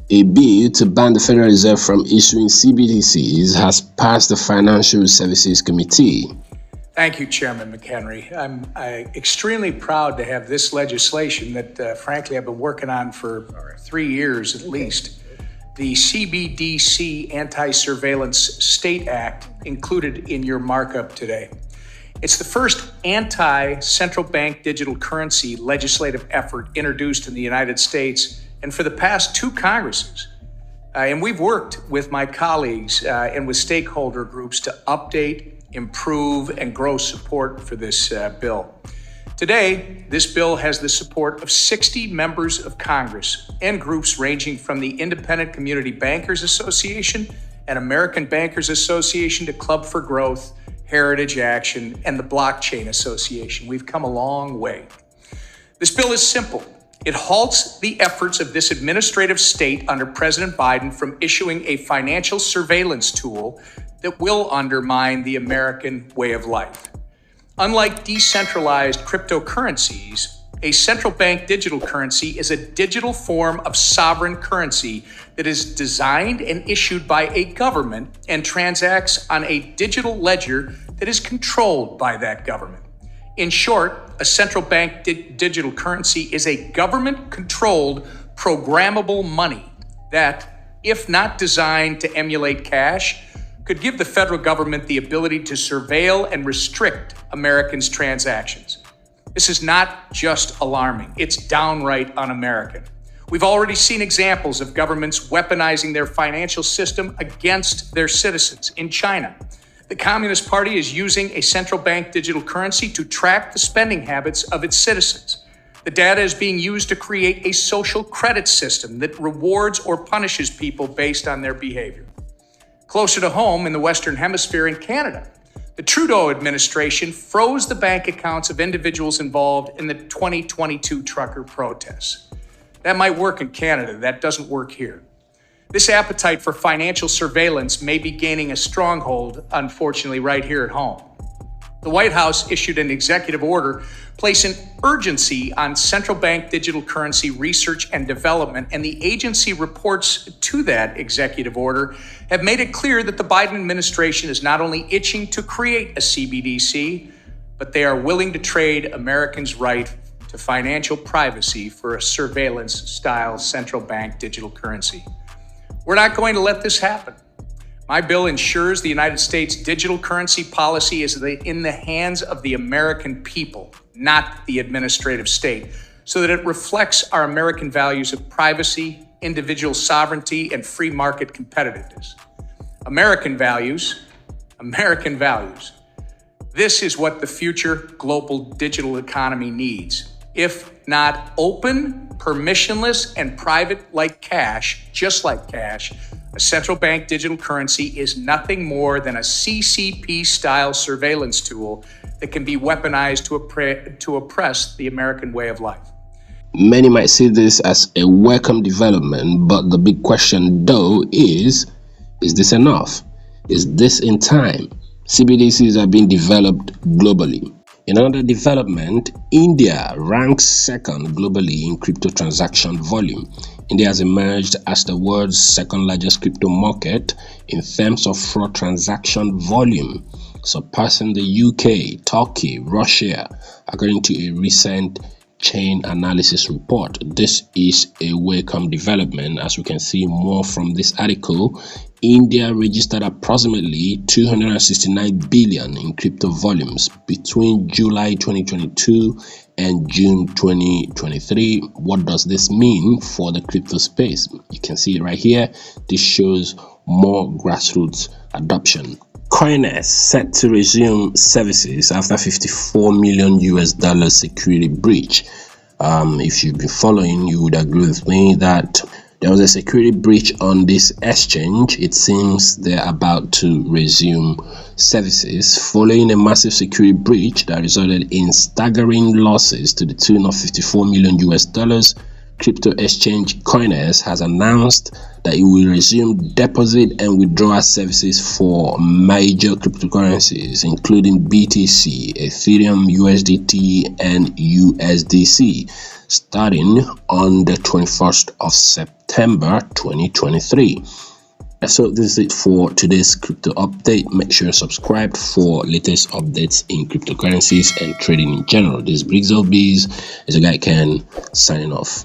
A bill to ban the Federal Reserve from issuing CBDCs has passed the Financial Services Committee. Thank you, Chairman McHenry. I'm extremely proud to have this legislation that, frankly, I've been working on for 3 years at least. The CBDC Anti-Surveillance State Act included in your markup today. It's the first anti-central bank digital currency legislative effort introduced in the United States and for the past 2 Congresses. And we've worked with my colleagues and with stakeholder groups to update, improve, and grow support for this bill. Today, this bill has the support of 60 members of Congress and groups ranging from the Independent Community Bankers Association and American Bankers Association to Club for Growth, Heritage Action, and the Blockchain Association. We've come a long way. This bill is simple. It halts the efforts of this administrative state under President Biden from issuing a financial surveillance tool that will undermine the American way of life. Unlike decentralized cryptocurrencies, a central bank digital currency is a digital form of sovereign currency that is designed and issued by a government and transacts on a digital ledger that is controlled by that government. In short, a central bank digital currency is a government-controlled, programmable money that, if not designed to emulate cash, could give the federal government the ability to surveil and restrict Americans' transactions. This is not just alarming, it's downright un-American. We've already seen examples of governments weaponizing their financial system against their citizens. In China, the Communist Party is using a central bank digital currency to track the spending habits of its citizens. The data is being used to create a social credit system that rewards or punishes people based on their behavior. Closer to home in the Western Hemisphere in Canada, the Trudeau administration froze the bank accounts of individuals involved in the 2022 trucker protests. That might work in Canada, that doesn't work here. This appetite for financial surveillance may be gaining a stronghold, unfortunately, right here at home. The White House issued an executive order placing urgency on central bank digital currency research and development, and the agency reports to that executive order have made it clear that the Biden administration is not only itching to create a CBDC, but they are willing to trade Americans' right to financial privacy for a surveillance-style central bank digital currency. We're not going to let this happen. My bill ensures the United States digital currency policy is in the hands of the American people, not the administrative state, so that it reflects our American values of privacy, individual sovereignty, and free market competitiveness. American values. This is what the future global digital economy needs. If not open, permissionless, and private like cash, just like cash, a central bank digital currency is nothing more than a CCP-style surveillance tool that can be weaponized to oppress the American way of life. Many might see this as a welcome development, but the big question, though, is this enough? Is this in time? CBDCs are being developed globally. In another development, India ranks second globally in crypto transaction volume. India has emerged as the world's second largest crypto market in terms of fraud transaction volume, surpassing the UK, Turkey, Russia, according to a recent chain analysis report. This is a welcome development. As we can see more from this article, India registered approximately 269 billion in crypto volumes between July 2022 and June 2023. What does this mean for the crypto space? You can see it right here. This shows more grassroots adoption. CoinEX set to resume services after 54 million US security breach. If you've been following, you would agree with me that there was a security breach on this exchange. It seems they're about to resume services following a massive security breach that resulted in staggering losses to the tune of 54 million US, crypto exchange CoinEX has announced that it will resume deposit and withdrawal services for major cryptocurrencies, including BTC, Ethereum, USDT, and USDC, starting on the 21st of September 2023. So this is it for today's crypto update. Make sure you're subscribed for latest updates in cryptocurrencies and trading in general. This is Briggs of Bees. As a guy can signing off.